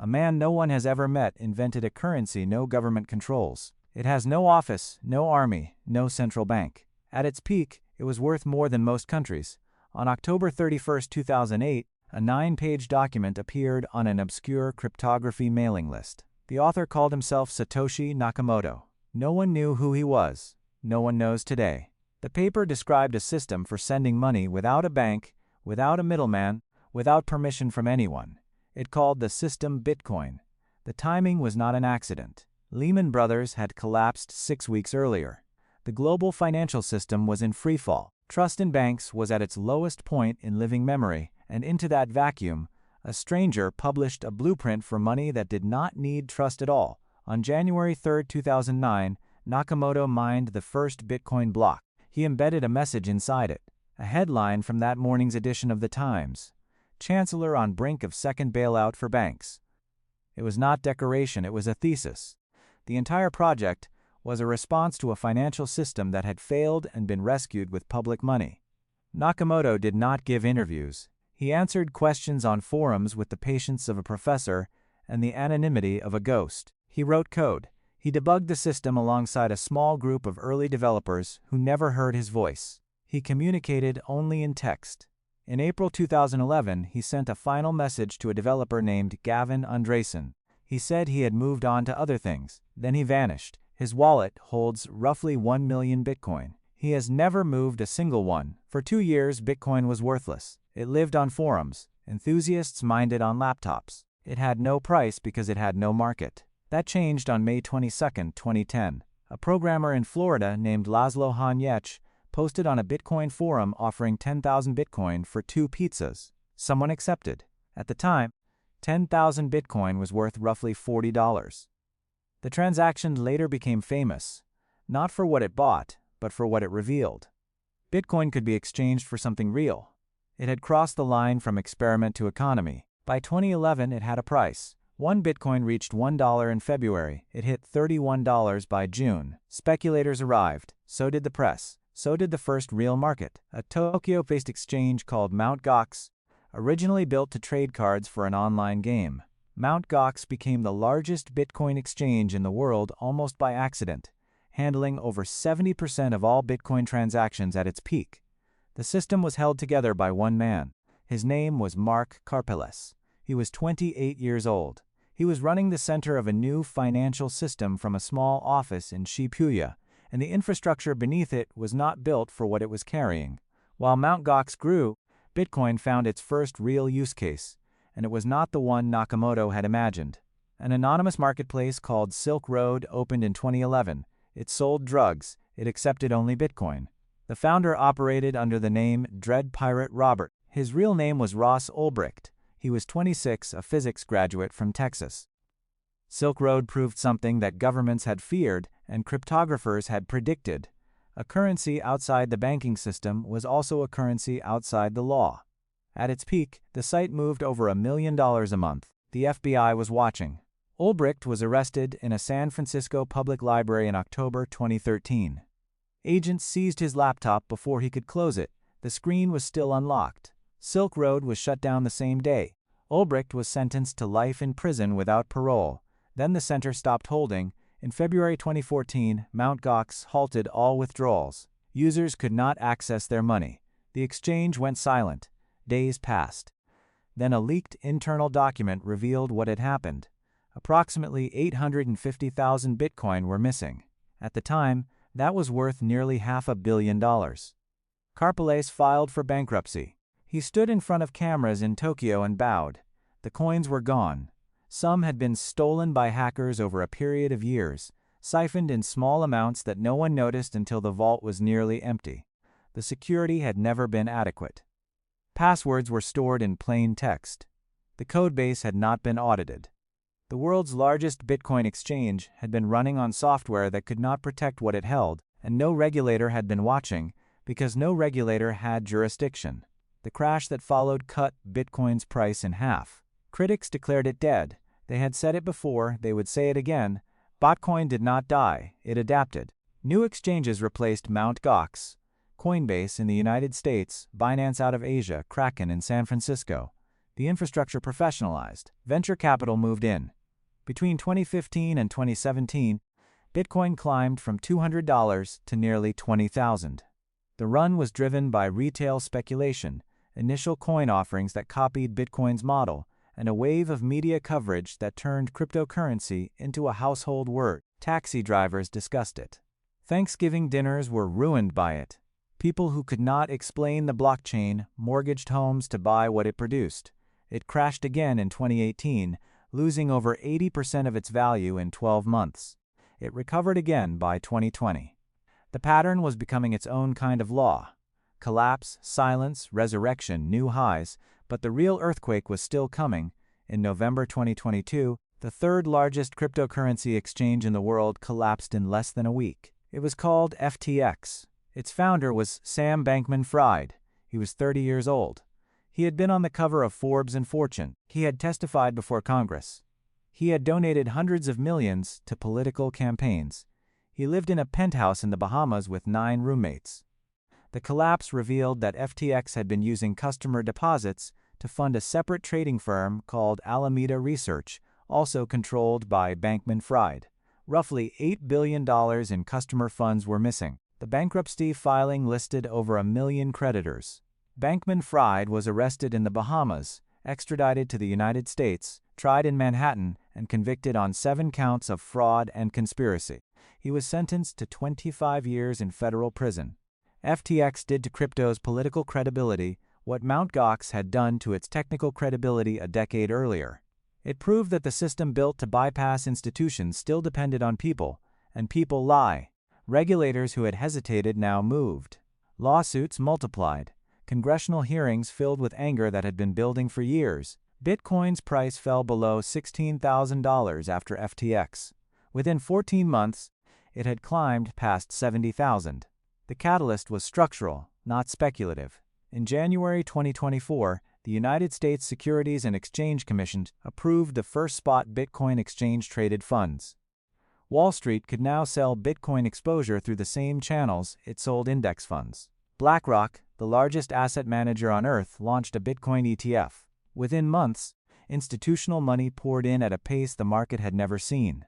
A man no one has ever met invented a currency no government controls. It has no office, no army, no central bank. At its peak, it was worth more than most countries. On October 31, 2008, a 9-page document appeared on an obscure cryptography mailing list. The author called himself Satoshi Nakamoto. No one knew who he was. No one knows today. The paper described a system for sending money without a bank, without a middleman, without permission from anyone. It called the system Bitcoin. The timing was not an accident. Lehman Brothers had collapsed 6 weeks earlier. The global financial system was in freefall. Trust in banks was at its lowest point in living memory, and into that vacuum, a stranger published a blueprint for money that did not need trust at all. On January 3, 2009, Nakamoto mined the first Bitcoin block. He embedded a message inside it, a headline from that morning's edition of the Times. Chancellor on brink of second bailout for banks. It was not decoration, it was a thesis. The entire project was a response to a financial system that had failed and been rescued with public money. Nakamoto did not give interviews. He answered questions on forums with the patience of a professor and the anonymity of a ghost. He wrote code. He debugged the system alongside a small group of early developers who never heard his voice. He communicated only in text. In April 2011, he sent a final message to a developer named Gavin Andresen. He said he had moved on to other things. Then he vanished. His wallet holds roughly 1 million Bitcoin. He has never moved a single one. For 2 years, Bitcoin was worthless. It lived on forums. Enthusiasts mined it on laptops. It had no price because it had no market. That changed on May 22, 2010. A programmer in Florida named Laszlo Hanyech posted on a Bitcoin forum offering 10,000 Bitcoin for 2 pizzas. Someone accepted. At the time, 10,000 Bitcoin was worth roughly $40. The transaction later became famous, not for what it bought, but for what it revealed. Bitcoin could be exchanged for something real. It had crossed the line from experiment to economy. By 2011, it had a price. 1 Bitcoin reached $1 in February. It hit $31 by June. Speculators arrived. So did the press. So did the first real market, a Tokyo-based exchange called Mt. Gox, originally built to trade cards for an online game. Mt. Gox became the largest Bitcoin exchange in the world almost by accident, handling over 70% of all Bitcoin transactions at its peak. The system was held together by one man. His name was Mark Karpeles. He was 28 years old. He was running the center of a new financial system from a small office in Shibuya, and the infrastructure beneath it was not built for what it was carrying. While Mt. Gox grew, Bitcoin found its first real use case, and it was not the one Nakamoto had imagined. An anonymous marketplace called Silk Road opened in 2011. It sold drugs. It accepted only Bitcoin. The founder operated under the name Dread Pirate Robert. His real name was Ross Ulbricht. He was 26, a physics graduate from Texas. Silk Road proved something that governments had feared and cryptographers had predicted. A currency outside the banking system was also a currency outside the law. At its peak, the site moved over $1 million a month. The FBI was watching. Ulbricht was arrested in a San Francisco public library in October 2013. Agents seized his laptop before he could close it. The screen was still unlocked. Silk Road was shut down the same day. Ulbricht was sentenced to life in prison without parole. Then the center stopped holding. In February 2014, Mt. Gox halted all withdrawals. Users could not access their money. The exchange went silent. Days passed. Then a leaked internal document revealed what had happened. Approximately 850,000 Bitcoin were missing. At the time, that was worth nearly $500 million. Karpeles filed for bankruptcy. He stood in front of cameras in Tokyo and bowed. The coins were gone. Some had been stolen by hackers over a period of years, siphoned in small amounts that no one noticed until the vault was nearly empty. The security had never been adequate. Passwords were stored in plain text. The codebase had not been audited. The world's largest Bitcoin exchange had been running on software that could not protect what it held, and no regulator had been watching because no regulator had jurisdiction. The crash that followed cut Bitcoin's price in half. Critics declared it dead. They had said it before, they would say it again. Bitcoin did not die, it adapted. New exchanges replaced Mt. Gox, Coinbase in the United States, Binance out of Asia, Kraken in San Francisco. The infrastructure professionalized. Venture capital moved in. Between 2015 and 2017, Bitcoin climbed from $200 to nearly $20,000. The run was driven by retail speculation, initial coin offerings that copied Bitcoin's model, and a wave of media coverage that turned cryptocurrency into a household word. Taxi drivers discussed it. Thanksgiving dinners were ruined by it. People who could not explain the blockchain mortgaged homes to buy what it produced. It crashed again in 2018, losing over 80% of its value in 12 months. It recovered again by 2020. The pattern was becoming its own kind of law. Collapse, silence, resurrection, new highs, but the real earthquake was still coming. In November 2022, the third largest cryptocurrency exchange in the world collapsed in less than a week. It was called FTX. Its founder was Sam Bankman-Fried. He was 30 years old. He had been on the cover of Forbes and Fortune. He had testified before Congress. He had donated hundreds of millions to political campaigns. He lived in a penthouse in the Bahamas with 9 roommates. The collapse revealed that FTX had been using customer deposits to fund a separate trading firm called Alameda Research, also controlled by Bankman-Fried. Roughly $8 billion in customer funds were missing. The bankruptcy filing listed over 1 million creditors. Bankman-Fried was arrested in the Bahamas, extradited to the United States, tried in Manhattan, and convicted on 7 counts of fraud and conspiracy. He was sentenced to 25 years in federal prison. FTX did to crypto's political credibility what Mt. Gox had done to its technical credibility a decade earlier. It proved that the system built to bypass institutions still depended on people, and people lie. Regulators who had hesitated now moved. Lawsuits multiplied. Congressional hearings filled with anger that had been building for years. Bitcoin's price fell below $16,000 after FTX. Within 14 months, it had climbed past $70,000. The catalyst was structural, not speculative. In January 2024, the United States Securities and Exchange Commission approved the first spot Bitcoin exchange-traded funds. Wall Street could now sell Bitcoin exposure through the same channels it sold index funds. BlackRock, the largest asset manager on Earth, launched a Bitcoin ETF. Within months, institutional money poured in at a pace the market had never seen.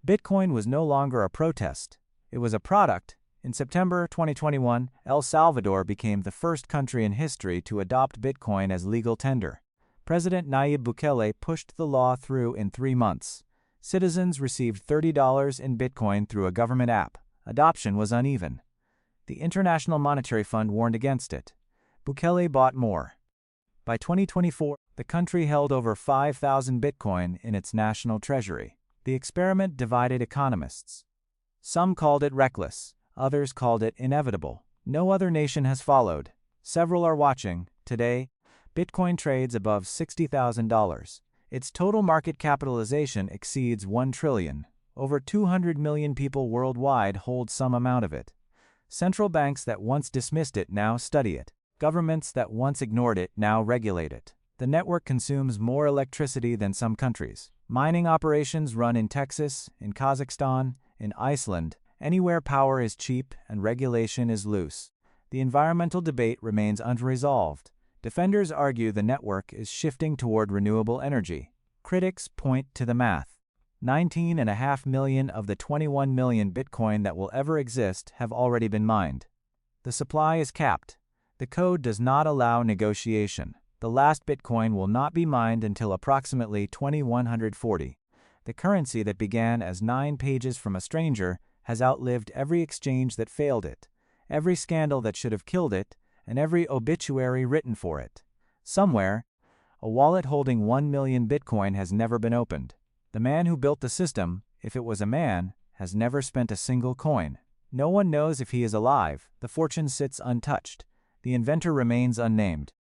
Bitcoin was no longer a protest. It was a product. In September 2021, El Salvador became the first country in history to adopt Bitcoin as legal tender. President Nayib Bukele pushed the law through in 3 months. Citizens received $30 in Bitcoin through a government app. Adoption was uneven. The International Monetary Fund warned against it. Bukele bought more. By 2024, the country held over 5,000 Bitcoin in its national treasury. The experiment divided economists. Some called it reckless. Others called it inevitable. No other nation has followed. Several are watching. Today, Bitcoin trades above $60,000. Its total market capitalization exceeds $1 trillion. Over 200 million people worldwide hold some amount of it. Central banks that once dismissed it now study it. Governments that once ignored it now regulate it. The network consumes more electricity than some countries. Mining operations run in Texas, in Kazakhstan, in Iceland. Anywhere power is cheap and regulation is loose. The environmental debate remains unresolved. Defenders argue the network is shifting toward renewable energy. Critics point to the math. 19.5 million of the 21 million Bitcoin that will ever exist have already been mined. The supply is capped. The code does not allow negotiation. The last Bitcoin will not be mined until approximately 2140. The currency that began as 9 pages from a stranger has outlived every exchange that failed it, every scandal that should have killed it, and every obituary written for it. Somewhere, a wallet holding 1 million Bitcoin has never been opened. The man who built the system, if it was a man, has never spent a single coin. No one knows if he is alive. The fortune sits untouched. The inventor remains unnamed.